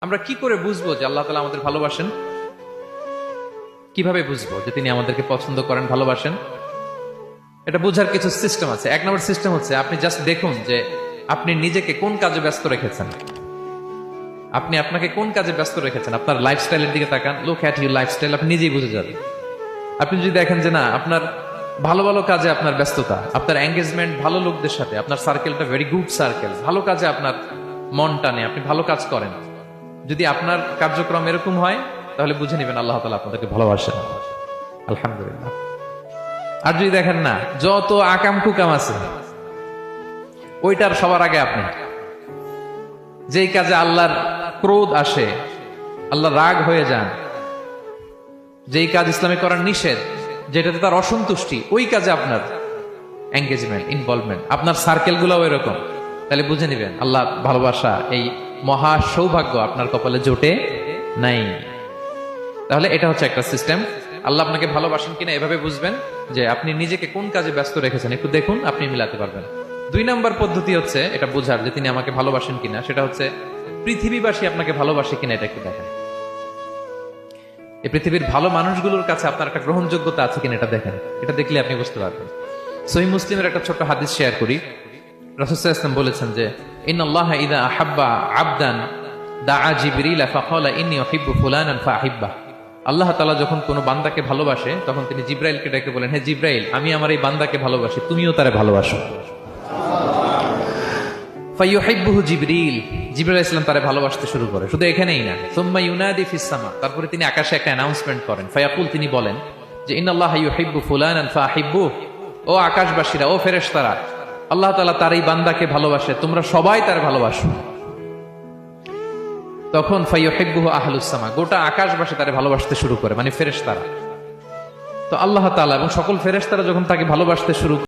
আমরা কি করে বুঝবো যে আল্লাহ তাআলা আমাদের ভালোবাসেন? কিভাবে বুঝবো যে তিনি আমাদেরকে পছন্দ করেন, ভালোবাসেন? এটা বোঝার কিছু সিস্টেম আছে। এক নম্বর সিস্টেম হচ্ছে আপনি জাস্ট দেখুন যে আপনি নিজেকে কোন কাজে ব্যস্ত রেখেছেন। আপনি আপনাকে কোন কাজে ব্যস্ত রেখেছেন, আপনার লাইফস্টাইলের দিকে তাকান। লুক অ্যাট ইউর লাইফস্টাইল, আপনি নিজেই বুঝে যাবেন। আপনি যদি দেখেন যে না, আপনার ভালো ভালো কাজে আপনার ব্যস্ততা, আপনার এঙ্গেজমেন্ট ভালো লোকদের সাথে, আপনার সার্কেলটা ভেরি গুড সার্কেল, ভালো কাজে আপনার মন টানে, আপনি ভালো কাজ করেন, যদি আপনার কার্যক্রম এরকম হয়, তাহলে বুঝে নেবেন আল্লাহ তাআলা আপনাদেরকে ভালোবাসেন। আলহামদুলিল্লাহ। আর যদি দেখেন না, যত আকাম কুকাম আছে ওইটার সবার আগে আপনি, যেই কাজে আল্লাহর ক্রোধ আসে, আল্লাহ রাগ হয়ে যান, যেই কাজ ইসলামে করার নিষেধ, যেটাতে তার অসন্তুষ্টি, ওই কাজে আপনার এঙ্গেজমেন্ট, ইনভলভমেন্ট, আপনার সার্কেল গুলাও এরকম, তাহলে বুঝে নিবেন আল্লাহ ভালোবাসা, এই মহা সৌভাগ্য আপনার কপালে জোটে নাই। তাহলে এটা হচ্ছে একটা সিস্টেম। আল্লাহ আপনাকে ভালোবাসেন কিনা এভাবে বুঝবেন যে আপনি নিজেকে কোন কাজে ব্যস্ত রেখেছেন, একটু দেখুন, আপনি মিলাতে পারবেন। 2 নাম্বার পদ্ধতি হচ্ছে এটা বোঝার যে তিনি আমাকে ভালোবাসেন কিনা, সেটা হচ্ছে পৃথিবীবাসী আপনাকে ভালোবাসে কিনা এটা একটু দেখেন। এই পৃথিবীর ভালো মানুষগুলোর কাছে আপনার একটা গ্রহণযোগ্যতা আছে কিনা এটা দেখেন। এটা দেখলে আপনি বুঝতে পারবেন। সহিহ মুসলিমের একটা ছোট্ট হাদিস শেয়ার করি। রাসূল সাল্লাল্লাহু আলাইহি ওয়াসাল্লাম বলেছেন যে ইন্নাল্লাহা ইযা আহাব্বা আবদান দাআ জিবরিল ফাকালা ইন্নী উহিব্বু ফুলানান ফাআহিব্বা। আল্লাহ তাআলা যখন কোনো বান্দাকে ভালোবাসে, তখন তিনি জিবরাইলকে ডেকে বলেন, হে জিবরাইল, আমি আমার এই বান্দাকে ভালোবাসি, তুমিও তারে ভালোবাসো। ফায়ুহিব্বুহু জিবরিল, জিবরাইল আলাইহিস সালাম তারে ভালোবাসতে শুরু করে। শুধু এখানেই না, সুম্মা ইউনাদি ফিস সামা, তারপরে তিনি আকাশে একটা অ্যানাউন্সমেন্ট করেন। ফায়াকুল, তিনি বলেন যে ইন্নাল্লাহা ইউহিব্বু ফুলানান ফাআহিব্বুহু, ও আকাশবাসীরা, ও ফেরেশতারা, আল্লাহ তাআলা তার এই বান্দাকে ভালোবাসে, তোমরা সবাই তার ভালোবাসো। তখন ফায়ুহিব্বুহু আহলুস সামা, গোটা আকাশবাসী তারে ভালোবাসতে শুরু করে, মানে ফেরেশতারা। তো আল্লাহ তাআলা এবং সকল ফেরেশতারা যখন তাকে ভালোবাসতে শুরু